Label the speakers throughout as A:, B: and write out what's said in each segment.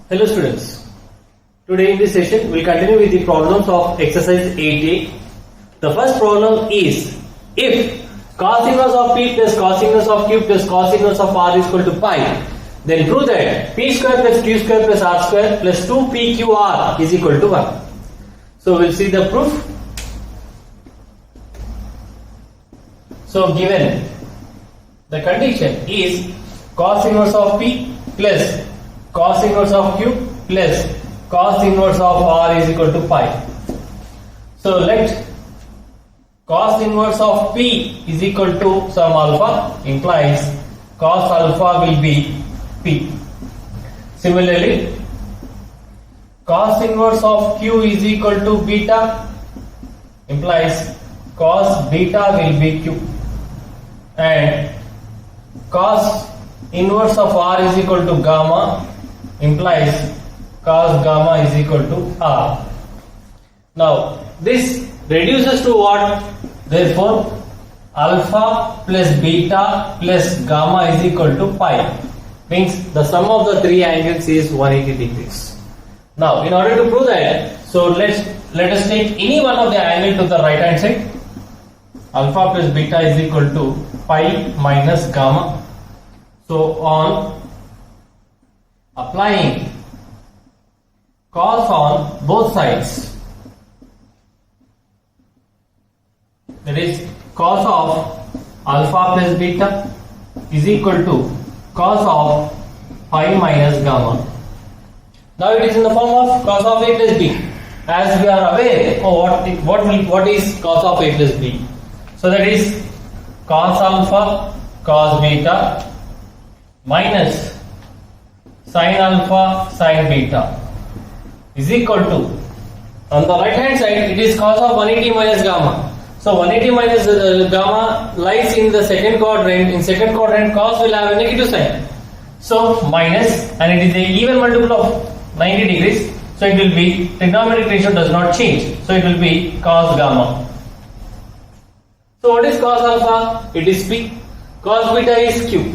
A: Hello students, today in this session we will continue with the problems of exercise 8a. The first problem is, if cos inverse of p plus cos inverse of q plus cos inverse of r is equal to pi, then prove that p square plus q square plus r square plus 2pqr is equal to 1. So we will see the proof. So given the condition is cos inverse of p plus cos inverse of q plus cos inverse of r is equal to pi. So let cos inverse of p is equal to some alpha, implies cos alpha will be p. Similarly, cos inverse of q is equal to beta, implies cos beta will be q, and cos inverse of r is equal to gamma, implies cos gamma is equal to r. Now this reduces to what? Therefore alpha plus beta plus gamma is equal to pi, means the sum of the three angles is 180 degrees. Now in order to prove that, so let us take any one of the angle to the right hand side. Alpha plus beta is equal to pi minus gamma. So on applying cos on both sides, that is cos of alpha plus beta is equal to cos of pi minus gamma. Now it is in the form of cos of a plus b, as we are aware of what is cos of a plus b. So that is cos alpha cos beta minus sin alpha sin beta is equal to, on the right hand side it is cos of 180 minus gamma. So 180 minus gamma lies in the second quadrant. In second quadrant cos will have a negative sign, so minus, and it is a even multiple of 90 degrees, so it will be, trigonometric ratio does not change, so it will be cos gamma. So what is cos alpha? It is p. Cos beta is q.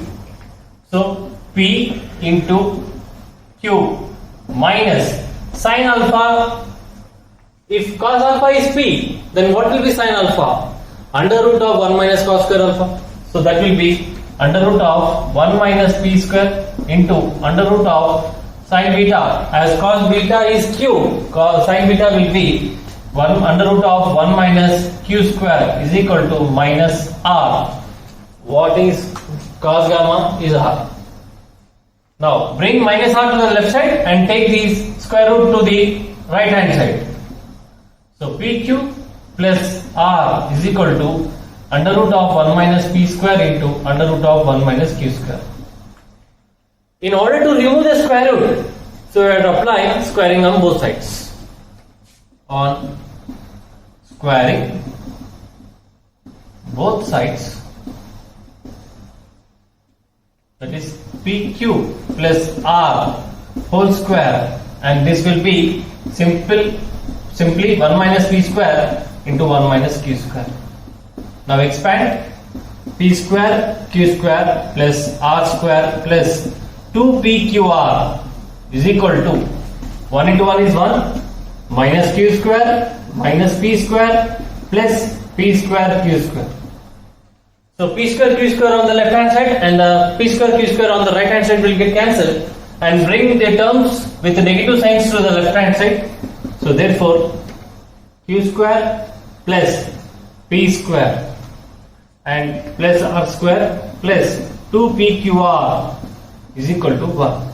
A: So p into q minus sin alpha. If cos alpha is p, then what will be sin alpha? Under root of 1 minus cos square alpha. So that will be under root of 1 minus p square into under root of sin beta. As cos beta is q, cos sin beta will be 1 under root of 1 minus q square is equal to minus r. What is cos gamma? Is r. Now bring minus r to the left side and take the square root to the right hand side. So pq plus r is equal to under root of 1 minus p square into under root of 1 minus q square. In order to remove the square root, so we have to apply squaring on both sides. On squaring both sides, that is pq plus r whole square, and this will be simply 1 minus p square into 1 minus q square. Now expand, p square q square plus r square plus 2pqr is equal to 1 into 1 is 1 minus q square minus p square plus p square q square. So p square q square on the left hand side and the p square q square on the right hand side will get cancelled, and bring the terms with the negative signs to the left hand side. So therefore q square plus p square and plus r square plus 2pqr is equal to 1.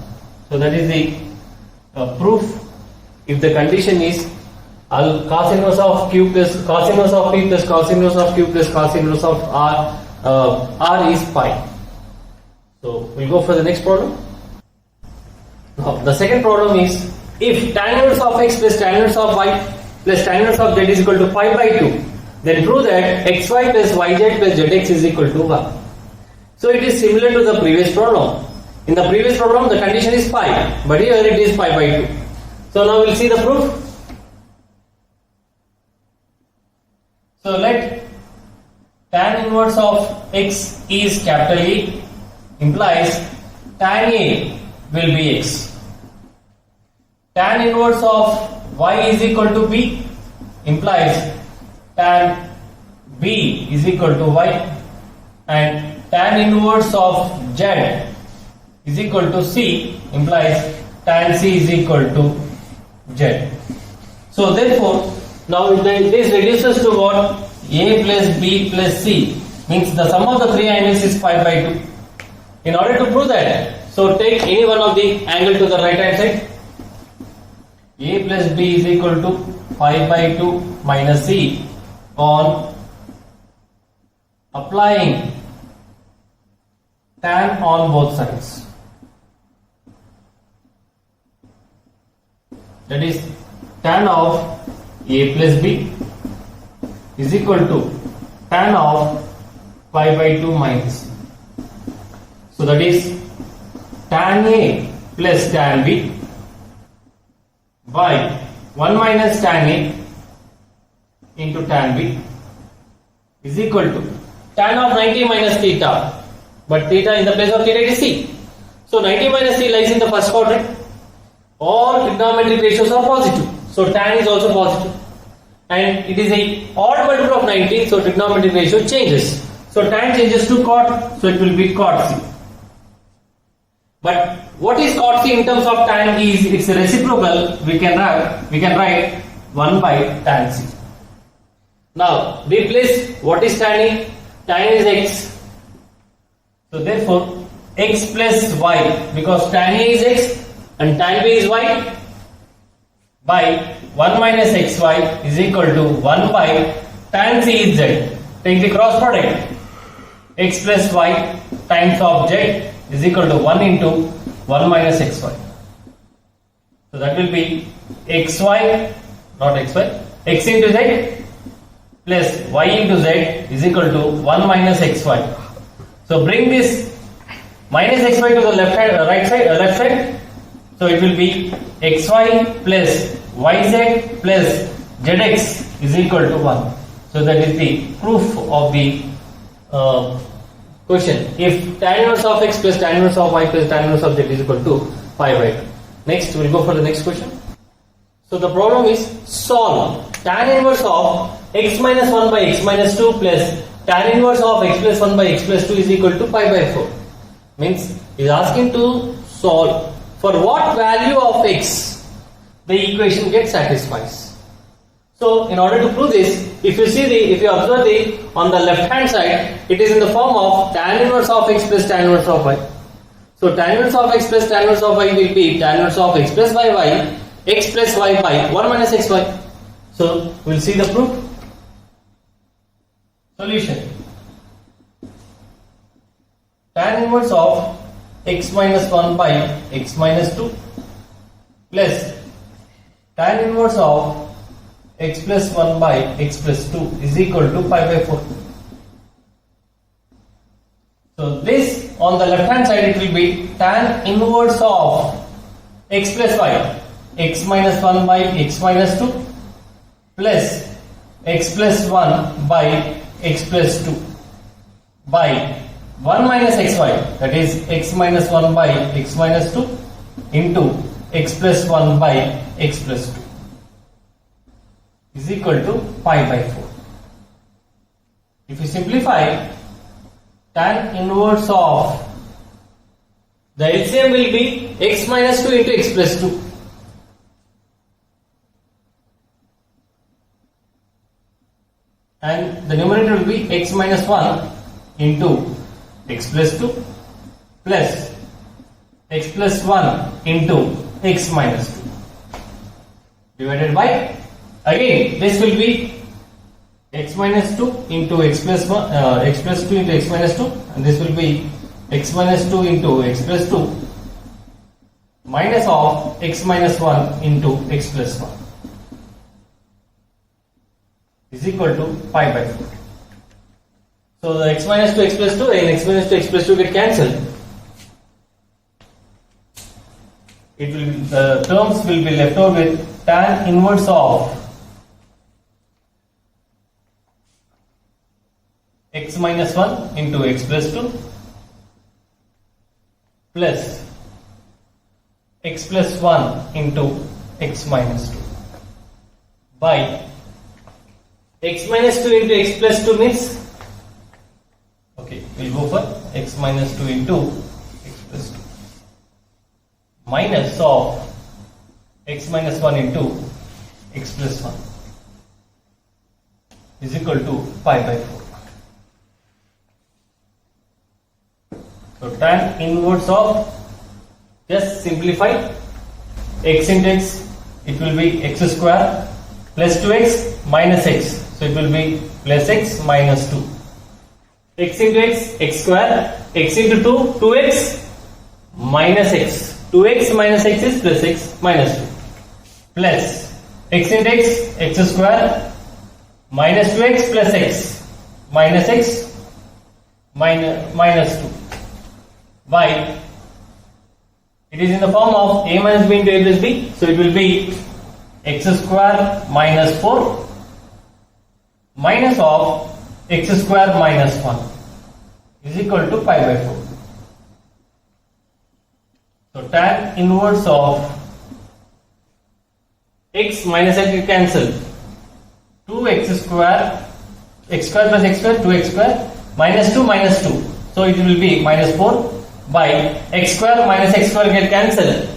A: So that is the proof. If the condition is cos inverse of q plus cos inverse of p plus cos inverse of q plus cos inverse of r is pi. So we'll go for the next problem. Now the second problem is, if tan inverse of x plus tan inverse of y plus tan inverse of z is equal to pi by 2, then prove that xy plus yz plus zx is equal to 1. So it is similar to the previous problem. In the previous problem the condition is pi, but here it is pi by 2. So now we'll see the proof. So let tan inverse of x is capital E, implies tan A will be x. tan inverse of y is equal to b implies tan b is equal to y, and tan inverse of z is equal to c implies tan c is equal to z. So therefore, now this reduces to what? A plus b plus c, means the sum of the three angles is 5 by 2. In order to prove that, so take any one of the angle to the right hand side. A plus b is equal to 5 by 2 minus c on applying tan on both sides. That is, tan of a plus b is equal to tan of 5 by 2 minus. So that is tan a plus tan b by 1 minus tan a into tan b is equal to tan of 90 minus theta, but theta in the place of theta it is c. So 90 minus c lies in the first quadrant. All trigonometric ratios are positive, so tan is also positive, and it is a odd multiple of 90, so trigonometric ratio changes. So tan changes to cot, so it will be cot c. But what is cot c in terms of tan is its reciprocal. We can write 1 by tan c. Now replace what is tan a? Tan is x. So therefore x plus y, because tan a is x and tan b is y, by 1 minus xy is equal to 1 by tan c is z. Take the cross product. X plus y times of z is equal to 1 into 1 minus xy. So that will be xy, not xy, x into z plus y into z is equal to 1 minus xy. So bring this minus xy to the left side. So it will be xy plus yz plus zx is equal to 1. So that is the proof of the question. If tan inverse of x plus tan inverse of y plus tan inverse of z is equal to 5 by 2. Next, we will go for the next question. So the problem is solve tan inverse of x minus 1 by x minus 2 plus tan inverse of x plus 1 by x plus 2 is equal to pi by 4. Means he is asking to solve for what value of x the equation gets satisfies. So in order to prove this, if you observe on the left hand side, it is in the form of tan inverse of x plus tan inverse of y. So tan inverse of x plus tan inverse of y will be tan inverse of x plus y, x plus y by 1 minus xy. So we will see the proof. Solution. Tan inverse of x minus 1 by x minus 2 plus tan inverse of x plus 1 by x plus 2 is equal to pi by 4. So this on the left hand side it will be tan inverse of x plus y, x minus 1 by x minus 2 plus x plus 1 by x plus 2 by 1 minus xy, that is x minus 1 by x minus 2 into x plus 1 by x plus 2 is equal to pi by 4. If you simplify, tan inverse of the LCM will be x minus 2 into x plus 2. And the numerator will be x minus 1 into x plus 2 plus x plus 1 into x minus 2 divided by, again this will be x minus 2 into x plus 1, x plus 2 into x minus 2, and this will be x minus 2 into x plus 2 minus of x minus 1 into x plus 1 is equal to pi by 4. So the x minus 2 x plus 2 and x minus 2 x plus 2 get cancelled. It will, the terms will be left over with tan inverse of x minus 1 into x plus 2 plus x plus 1 into x minus 2 by x minus 2 into x plus 2 means, okay, we'll go for x minus 2 into x plus 2 minus of x minus 1 into x plus 1 is equal to pi by 4. So tan inverse of, just simplify, x into x, it will be x square plus 2x minus x. So it will be plus x minus 2. X into x, x square, x into 2, 2x minus x. 2x minus x is plus x minus 2. Plus x into x, x square minus 2x plus x minus x minus 2 by, it is in the form of a minus b into a plus b, so it will be x square minus 4 minus of x square minus 1 is equal to pi by 4. So tan inverse of x minus x will cancel, 2x square plus x square, 2x square minus 2 minus 2, so it will be minus 4 by x square minus x square get cancelled,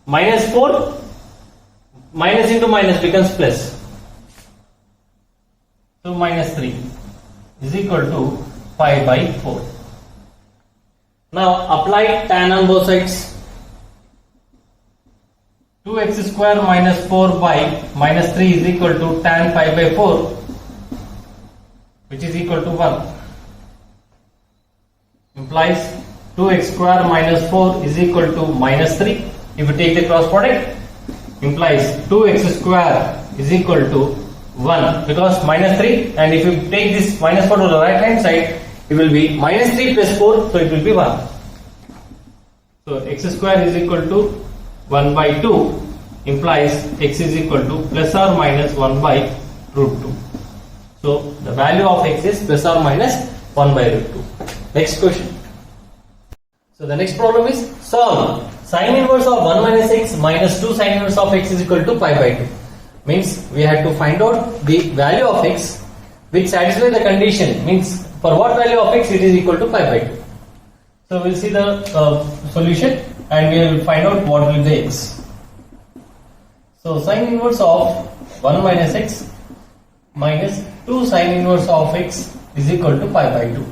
A: minus 4 minus into minus becomes plus, so minus 3 is equal to pi by 4. Now apply tan on both sides. 2x square minus 4 by minus 3 is equal to tan pi by 4, which is equal to 1, implies 2x square minus 4 is equal to minus 3. If you take the cross product, implies 2x square is equal to 1, because minus 3, and if you take this minus 4 to the right hand side, it will be minus 3 plus 4, so it will be 1. So x square is equal to 1 by 2, implies x is equal to plus or minus 1 by root 2. So the value of x is plus or minus 1 by root 2. Next question. So the next problem is solve sin inverse of 1 minus x minus 2 sin inverse of x is equal to pi by 2. Means we had to find out the value of x which satisfies the condition, means for what value of x it is equal to pi by 2. So we'll see the solution and we will find out what will be the x. So sin inverse of 1 minus x minus 2 sin inverse of x is equal to pi by 2.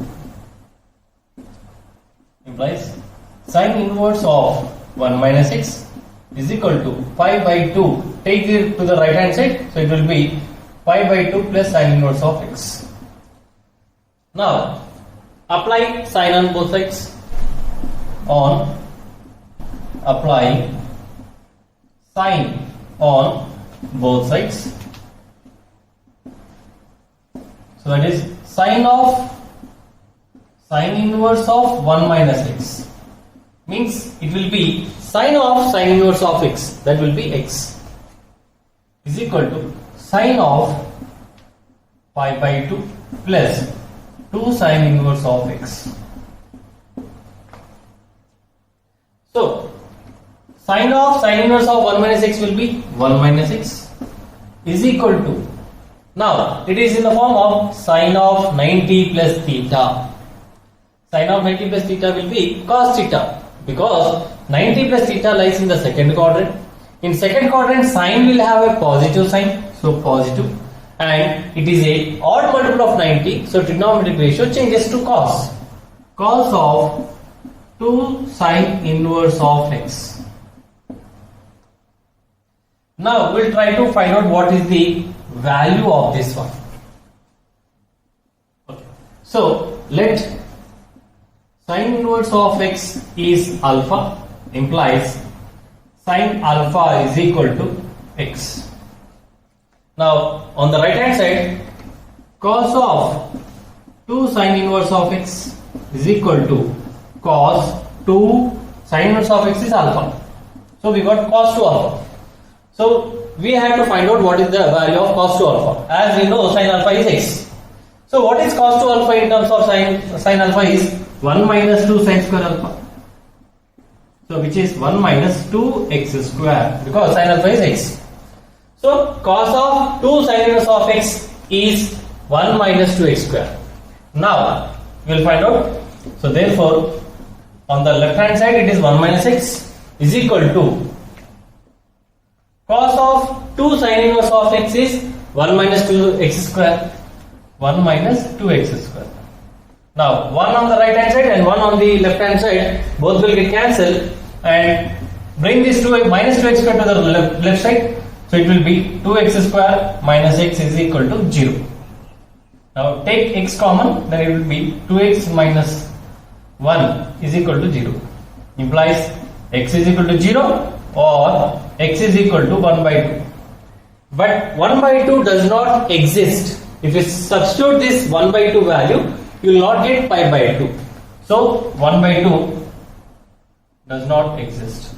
A: Implies sin inverse of 1 minus x is equal to pi by 2. Take it to the right hand side, so it will be pi by 2 plus sin inverse of x. Now apply sin on both sides. Apply sin on both sides. So that is sin inverse of 1 minus x, means it will be sin of sin inverse of x, that will be x, is equal to sin of pi by 2 plus 2 sin inverse of x. So sin of sin inverse of 1 minus x will be 1 minus x is equal to, now it is in the form of sin of 90 plus theta. Sin of 90 plus theta will be cos theta, because 90 plus theta lies in the second quadrant. In second quadrant, sin will have a positive sign, so positive, and it is a odd multiple of 90, so trigonometric ratio changes to cos. Cos of 2 sin inverse of x. Now we'll try to find out what is the value of this one. Okay. So let sin inverse of x is alpha, implies sin alpha is equal to x. Now on the right hand side, cos of 2 sin inverse of x is equal to cos 2 sin inverse of x is alpha. So we got cos 2 alpha. So we have to find out what is the value of cos 2 alpha. As we know, sin alpha is x. So what is cos 2 alpha in terms of sin alpha is 1 minus 2 sin square alpha. So which is 1 minus 2x square because sin alpha is x. So cos of 2 sin inverse of x is 1 minus 2x square. Now we will find out. So therefore on the left hand side it is 1 minus x is equal to cos of 2 sin inverse of x is 1 minus 2x square. 1 minus 2x square. Now 1 on the right hand side and 1 on the left hand side, both will get cancelled, and bring this to minus 2x square to the left side. So it will be 2x square minus x is equal to 0. Now take x common, then it will be 2x minus 1 is equal to 0. Implies x is equal to 0 or x is equal to 1 by 2. But 1 by 2 does not exist. If you substitute this 1 by 2 value, you will not get pi by 2. So 1 by 2 does not exist.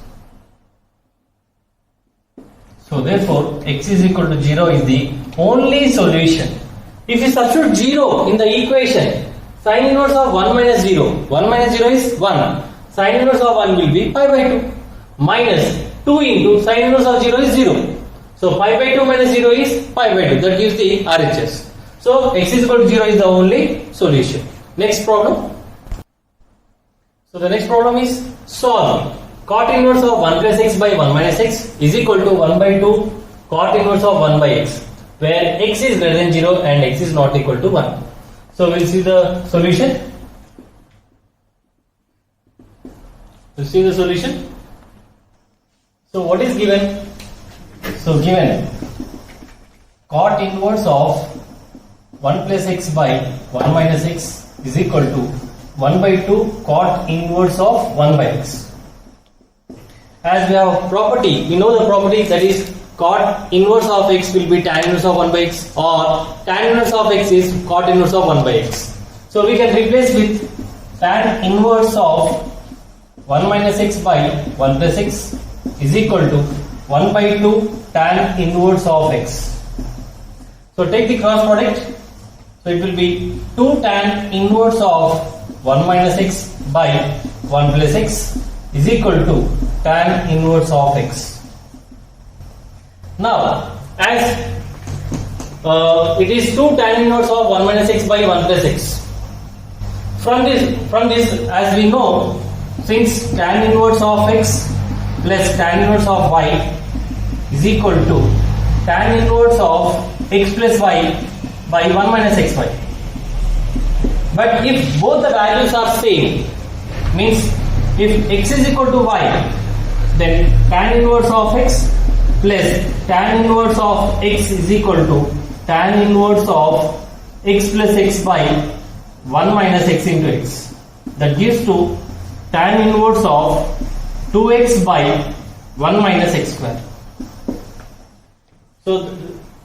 A: So therefore x is equal to 0 is the only solution. If you substitute 0 in the equation, sin inverse of 1 minus 0, 1 minus 0 is 1, sin inverse of 1 will be pi by 2 minus 2 into sin inverse of 0 is 0. So pi by 2 minus 0 is pi by 2, that gives the RHS. So x is equal to 0 is the only solution. Next problem. So the next problem is solve cot inverse of 1 plus x by 1 minus x is equal to 1 by 2 cot inverse of 1 by x, where x is greater than 0 and x is not equal to 1. So we'll see the solution. We'll see the solution. So what is given? So given cot inverse of 1 plus x by 1 minus x is equal to 1 by 2 cot inverse of 1 by x. As we have a property, we know the property, that is cot inverse of x will be tan inverse of 1 by x, or tan inverse of x is cot inverse of 1 by x. So we can replace with tan inverse of 1 minus x by 1 plus x is equal to 1 by 2 tan inverse of x. So take the cross product. So it will be 2 tan inverse of 1 minus x by 1 plus x is equal to tan inverse of x. Now as it is 2 tan inverse of 1 minus x by 1 plus x. From this as we know, since tan inverse of x plus tan inverse of y is equal to tan inverse of x plus y by 1 minus xy. But if both the values are same, means if x is equal to y, then tan inverse of x plus tan inverse of x is equal to tan inverse of x plus x by 1 minus x into x. That gives to tan inverse of 2x by 1 minus x square. So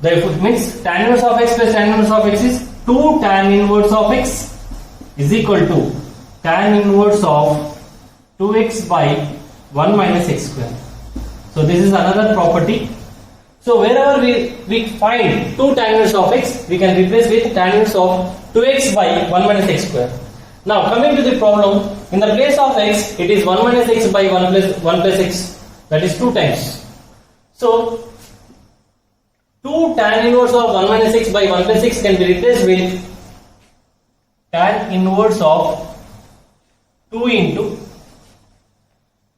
A: therefore it means tan inverse of x plus tan inverse of x is 2 tan inverse of x is equal to tan inverse of 2x by 1 minus x square. So this is another property. So wherever we find 2 tan inverse of x, we can replace with tan inverse of 2x by 1 minus x square. Now coming to the problem, in the place of x, it is 1 minus x by 1 plus x, that is 2 times. So 2 tan inverse of 1 minus x by 1 plus x can be replaced with tan inverse of 2 into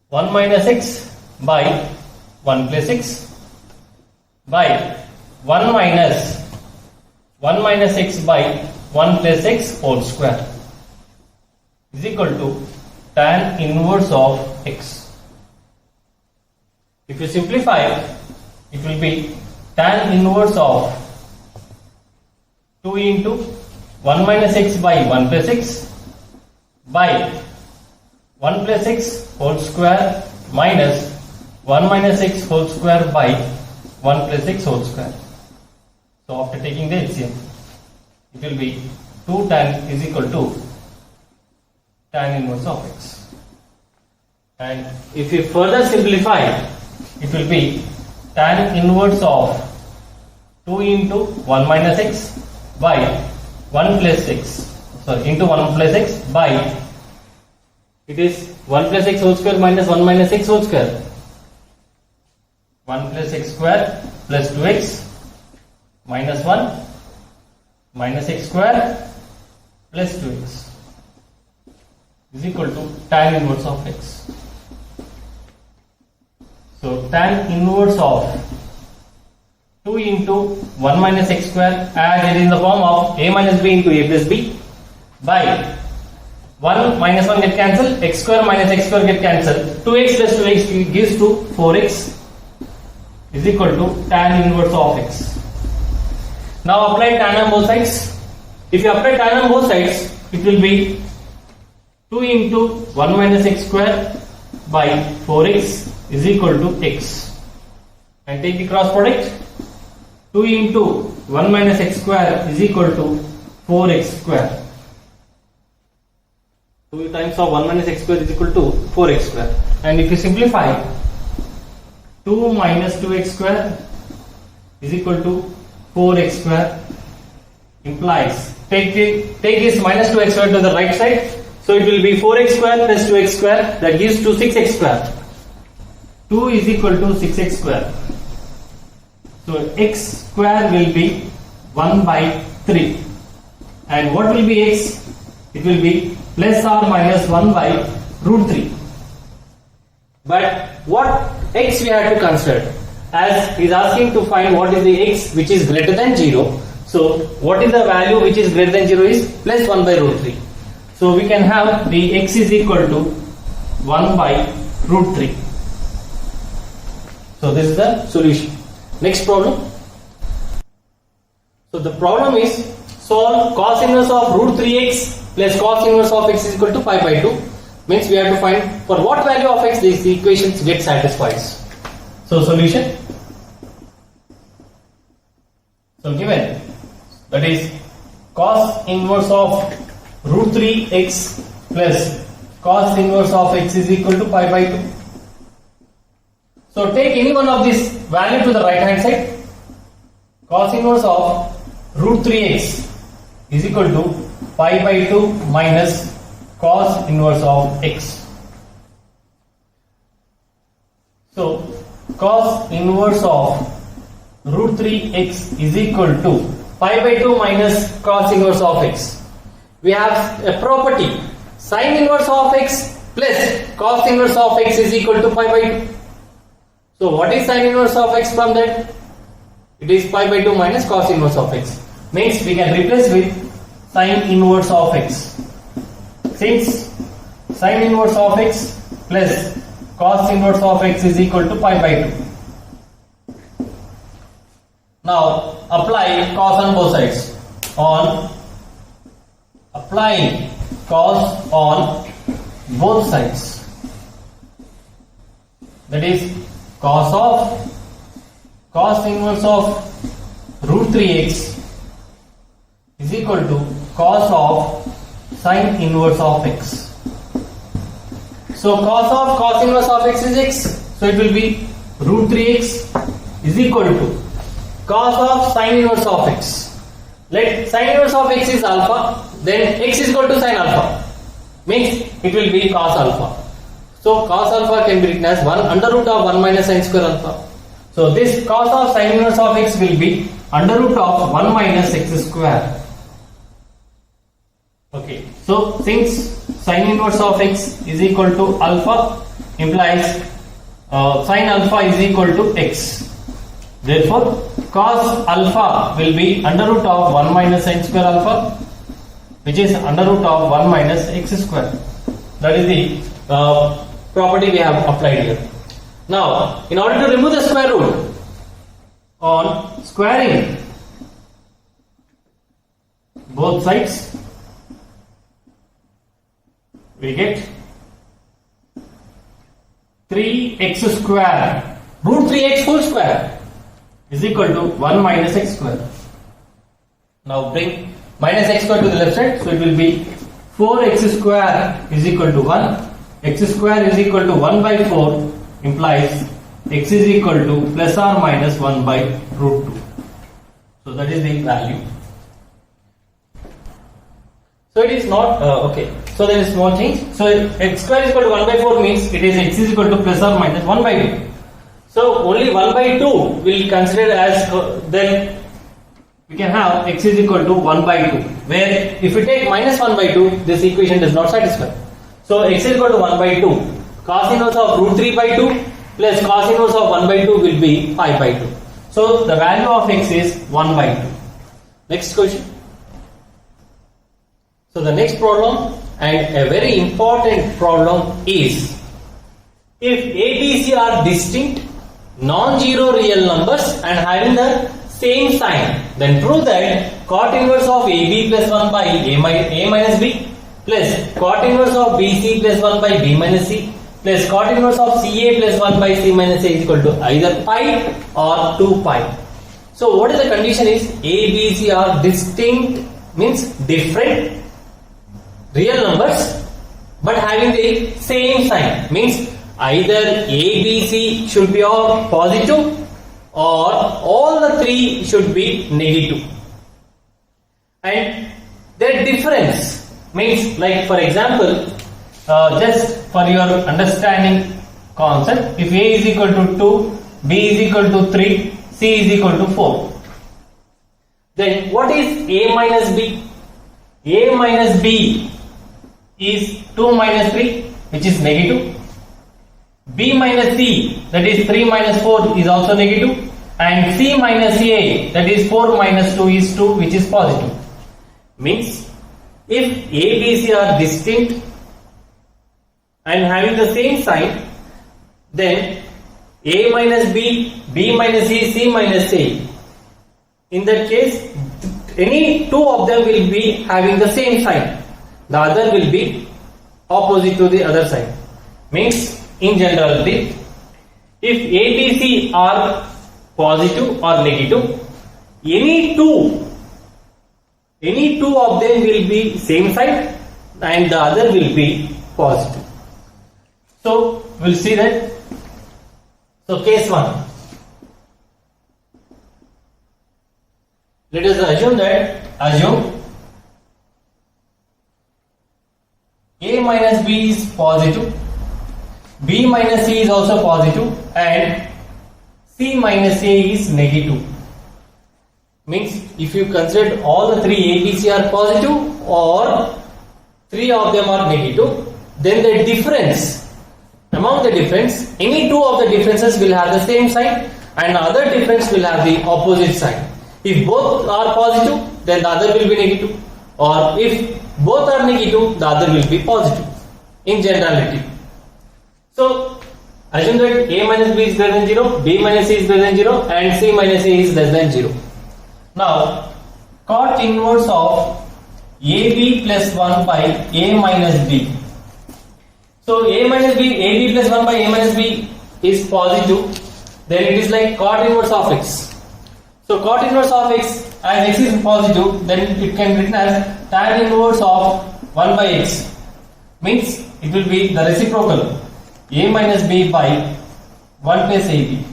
A: 1 minus x by 1 plus x by 1 minus x by 1 plus x whole square is equal to tan inverse of x. If you simplify, it will be tan inverse of 2 into 1 minus x by 1 plus x by 1 plus x whole square minus 1 minus x whole square by 1 plus x whole square. So after taking the LCM, it will be 2 tan is equal to tan inverse of x. And if you further simplify, it will be tan inverse of 2 into 1 minus x by 1 plus x, sorry, into 1 plus x by It is 1 plus x whole square minus 1 minus x whole square. 1 plus x square plus 2x minus 1 minus x square plus 2x is equal to tan inverse of x. So tan inverse of 2 into 1 minus x square, as it is in the form of a minus b into a plus b, by 1 minus 1 get cancelled, x square minus x square get cancelled, 2x plus 2x gives to 4x is equal to tan inverse of x. Now apply tan on both sides. If you apply tan on both sides, it will be 2 into 1 minus x square by 4x is equal to x. And take the cross product. 2 into 1 minus x square is equal to 4x square. 2 times of 1 minus x square is equal to 4x square. And if you simplify, 2 minus 2x square is equal to 4x square implies, take this minus 2x square to the right side, so it will be 4x square plus 2x square, that gives to 6x square. 2 is equal to 6x square. So x square will be 1 by 3. And what will be x? It will be plus or minus 1 by root 3. But what x we have to consider? As he is asking to find what is the x which is greater than 0. So what is the value which is greater than 0 is plus 1 by root 3. So we can have the x is equal to 1 by root 3. So this is the solution. Next problem. So the problem is solve cos inverse of root 3x plus cos inverse of x is equal to pi by 2. Means we have to find for what value of x these equations get satisfied. So solution. So given that is cos inverse of root 3x plus cos inverse of x is equal to pi by 2. So take any one of this value to the right hand side. Cos inverse of root 3x is equal to pi by 2 minus cos inverse of x. So cos inverse of root 3x is equal to pi by 2 minus cos inverse of x. We have a property, sin inverse of x plus cos inverse of x is equal to pi by 2. So what is sin inverse of x from that? It is pi by 2 minus cos inverse of x. Means we can replace with sin inverse of x. Since sin inverse of x plus cos inverse of x is equal to pi by 2. Now apply cos on both sides. On applying cos on both sides, that is cos inverse of root 3x is equal to cos of sin inverse of x. So cos inverse of x is x, so it will be root 3x is equal to cos of sin inverse of x. Let sin inverse of x is alpha, then x is equal to sin alpha, means it will be cos alpha. So cos alpha can be written as 1 under root of 1 minus sin square alpha. So this cos of sin inverse of x will be under root of 1 minus x square. Okay, so since sin inverse of x is equal to alpha implies sin alpha is equal to x. Therefore cos alpha will be under root of 1 minus sin square alpha, which is under root of 1 minus x square. That is the property we have applied here. Now, in order to remove the square root, on squaring both sides, we get 3x square, root 3x whole square is equal to 1 minus x square. Now bring minus x square to the left side, so it will be 4x square is equal to 1. X square is equal to 1 by 4 implies x is equal to plus or minus 1 by root 2. So that is the value. So it is not okay. So there is small change. So x square is equal to 1 by 4 means it is x is equal to plus or minus 1 by 2. So only 1 by 2 will consider as then we can have x is equal to 1 by 2, where if we take minus 1 by 2, this equation does not satisfy. So x is equal to 1 by 2. Cos inverse of root 3 by 2 plus cos inverse of 1 by 2 will be 5 by 2. So the value of x is 1 by 2. Next question. So the next problem, and a very important problem, is if A, B, C are distinct, non-zero real numbers and having the same sign, then prove that cot inverse of AB plus 1 by A minus B plus cot inverse of BC plus 1 by B minus C plus cot inverse of CA plus 1 by C minus A is equal to either pi or 2 pi. So what is the condition is A, B, C are distinct means different real numbers but having the same sign, means either A, B, C should be all positive or all the three should be negative. And their difference means, like for example, just for your understanding concept, if A is equal to 2, B is equal to 3, C is equal to 4, then what is A minus B? A minus B is 2 minus 3, which is negative. B minus C, that is 3 minus 4, is also negative, and C minus A, that is 4 minus 2, is 2, which is positive. Means if A, B, C are distinct and having the same sign, then A minus B, B minus C, C minus A, in that case any two of them will be having the same sign, the other will be opposite to the other side. Means in generality, if A, B, C are positive or negative, any two of them will be same side and the other will be positive. So we'll see that. So case 1, let us assume A minus B is positive, B minus C is also positive, and C minus A is negative. Means if you consider all the three A, B, C are positive or three of them are negative, then the difference, among the difference, any two of the differences will have the same sign and the other difference will have the opposite sign. If both are positive, then the other will be negative, or if both are negative, the other will be positive in generality. So assume that A minus B is greater than 0, B minus C is greater than 0, and C minus A is less than 0. Now cot inverse of AB plus 1 by A minus B. So A minus B, AB plus 1 by A minus B is positive, then it is like cot inverse of x. So cot inverse of x, as x is positive, then it can be written as tan inverse of 1 by x. Means it will be the reciprocal A minus B by 1 plus AB.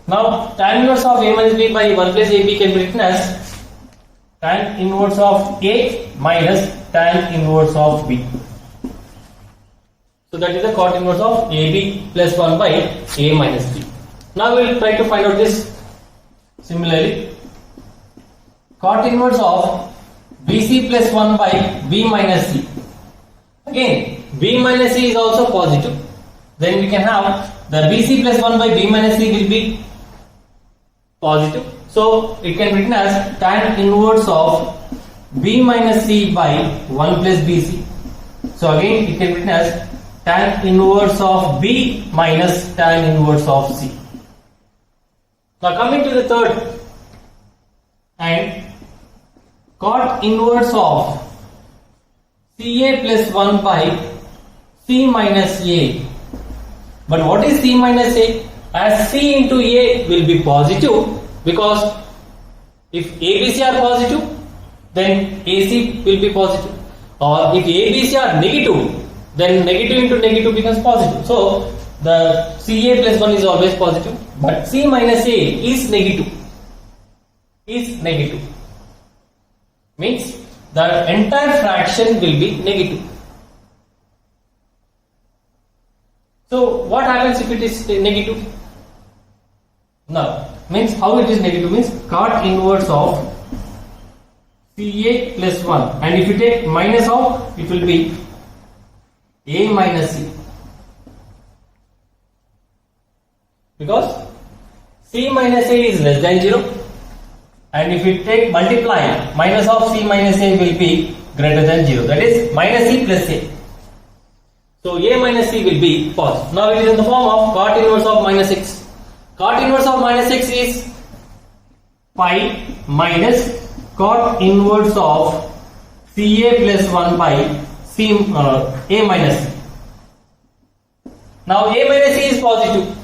A: Now tan inverse of A minus B by 1 plus AB can be written as tan inverse of A minus tan inverse of B. So that is the cot inverse of AB plus 1 by A minus B. Now we will try to find out this. Similarly, cot inverse of BC plus 1 by B minus C. Again, B minus C is also positive. Then we can have the BC plus 1 by B minus C will be positive. So it can be written as tan inverse of B minus C by 1 plus BC. So again it can be written as tan inverse of B minus tan inverse of C. Now coming to the third, and cot inverse of CA plus 1 by C minus A. But what is C minus A? As C into A will be positive, because if ABC are positive, then AC will be positive, or if ABC are negative, then negative into negative becomes positive. So the CA plus 1 is always positive, but C minus A is negative. Means the entire fraction will be negative. So what happens if it is negative? Now, means how it is negative means cot inverse of CA plus 1, and if you take minus of, it will be A minus C, because C minus A is less than 0, and if you take multiply, minus of C minus A will be greater than 0, that is minus C plus A. So A minus C will be positive. Now it is in the form of cot inverse of minus x. Cot inverse of minus x is pi minus cot inverse of CA plus 1 by A minus C. Now A minus C is positive.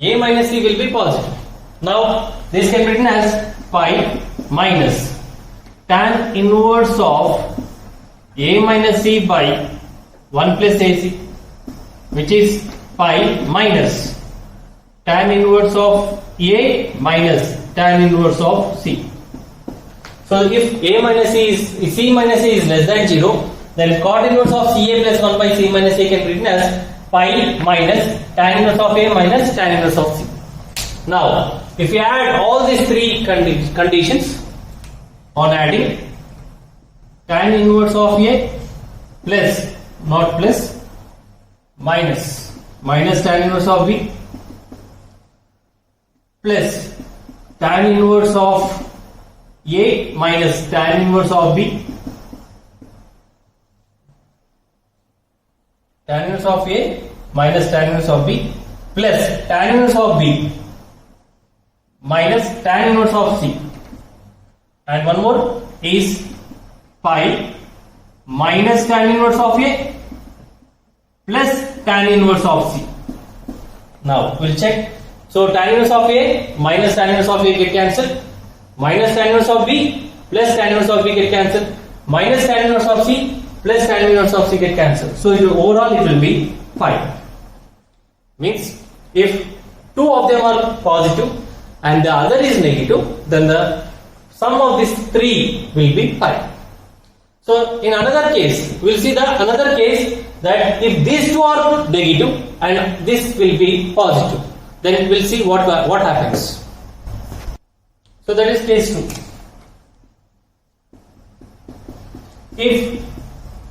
A: A minus C will be positive. Now this can be written as pi minus tan inverse of A minus C by 1 plus AC, which is pi minus tan inverse of A minus tan inverse of C. So if A minus C is C minus A is less than 0, then cot inverse of CA plus 1 by C minus A can be written as pi minus tan inverse of A minus tan inverse of C. Now if you add all these three conditions, on adding tan inverse of A plus, not plus, minus tan inverse of B plus tan inverse of A minus tan inverse of B, tan inverse of A minus tan inverse of B plus tan inverse of B minus tan inverse of C, and one more is pi minus tan inverse of A plus tan inverse of C. Now we'll check. So tan inverse of A minus tan inverse of A get cancelled, minus tan inverse of B plus tan inverse of B get cancelled, minus tan inverse of C plus tan inverse of C get cancelled. So overall it will be 5. Means if two of them are positive and the other is negative, then the sum of these three will be 5. So in another case, we will see another case that if these two are negative and this will be positive, then we will see what happens. So that is case 2. If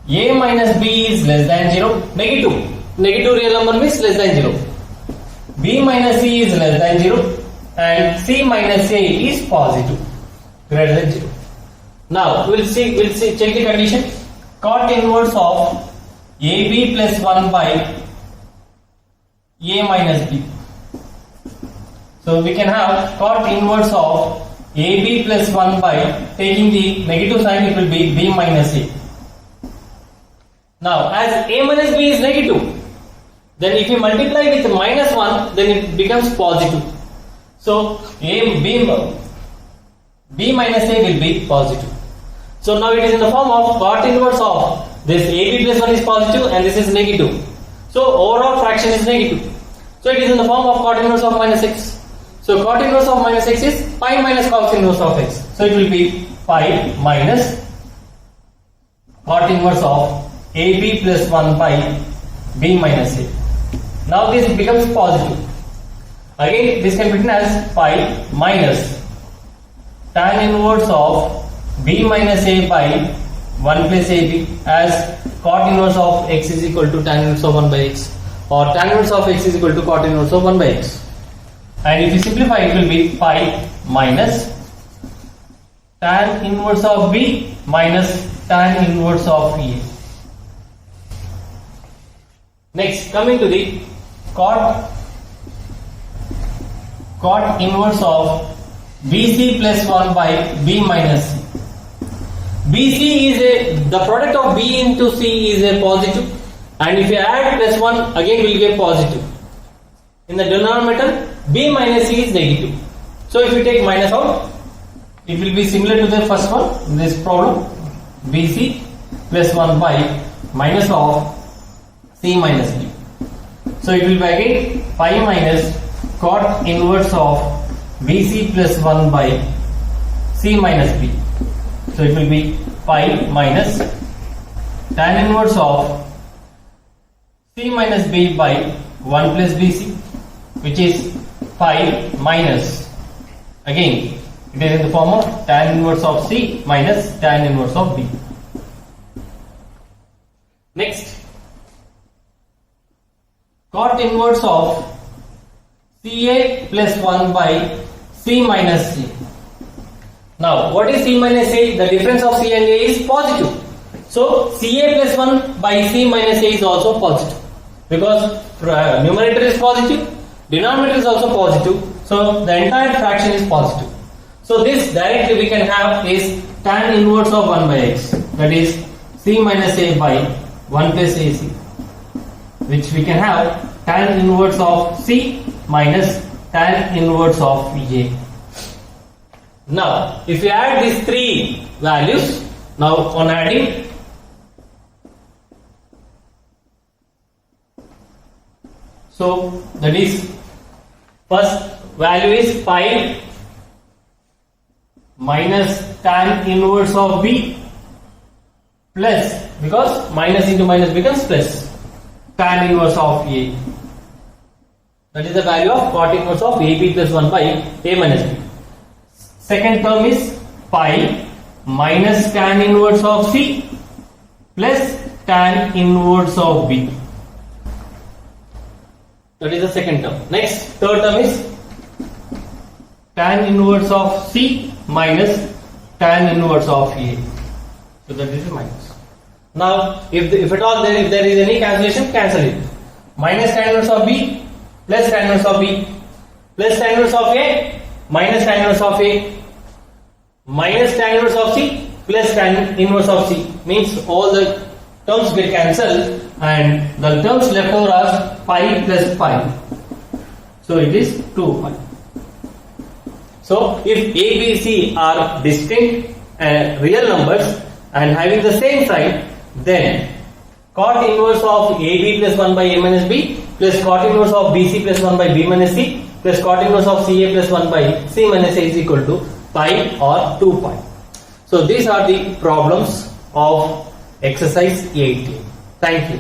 A: A minus B is less than 0, negative real number means less than 0. B minus C is less than 0 and C minus A is positive, greater than 0. Now we'll see check the condition. Cot inverse of AB plus 1 by A minus B. So we can have cot inverse of AB plus 1 by, taking the negative sign, it will be B minus A. Now as A minus B is negative, then if you multiply with minus 1, then it becomes positive. So B minus A will be positive. So now it is in the form of cot inverse of this AB plus 1 is positive and this is negative. So overall fraction is negative. So it is in the form of cot inverse of minus x. So cot inverse of minus x is pi minus cos inverse of x. So it will be pi minus cot inverse of AB plus 1 by B minus A. Now this becomes positive. Again this can be written as pi minus tan inverse of B minus A by 1 plus AB, as cot inverse of x is equal to tan inverse of 1 by x, or tan inverse of x is equal to cot inverse of 1 by x. And if you simplify, it will be pi minus tan inverse of B minus tan inverse of A. Next, coming to the cot inverse of BC plus 1 by B minus C. BC is the product of B into C is a positive, and if you add plus 1, again will give positive. In the denominator, B minus C is negative. So if you take minus out, it will be similar to the first one in this problem. BC plus 1 by minus of C minus B. So it will be again pi minus cot inverse of BC plus 1 by C minus B. So it will be pi minus tan inverse of c minus b by 1 plus bc, which is pi minus, again it is in the form of tan inverse of c minus tan inverse of b. Next, cot inverse of ca plus 1 by c minus c. Now, what is c minus a? The difference of c and a is positive. So, ca plus 1 by c minus a is also positive, because numerator is positive, denominator is also positive. So, the entire fraction is positive. So, this directly we can have is tan inverse of 1 by x, that is c minus a by 1 plus ac, which we can have tan inverse of c minus tan inverse of a. Now, if you add these three values, now on adding, so that is, first value is pi minus tan inverse of b plus, because minus into minus becomes plus, tan inverse of a. That is the value of cot inverse of ab plus 1 by a minus b. Second term is pi minus tan inverse of c plus tan inverse of b. That is the second term. Next, third term is tan inverse of c minus tan inverse of a. So that is minus. Now, if at all if there is any cancellation, cancel it. Minus tan inverse of b plus tan inverse of b plus tan inverse of a minus tan inverse of a minus tan inverse of c plus tan inverse of c, means all the terms get cancelled and the terms left over are pi plus pi. So it is 2 pi. So if a, b, c are distinct real numbers and having the same sign, then cot inverse of ab plus 1 by a minus b plus cot inverse of bc plus 1 by b minus c plus cot inverse of ca plus 1 by c minus a is equal to pi or 2 pi. So these are the problems of exercise 8. Thank you.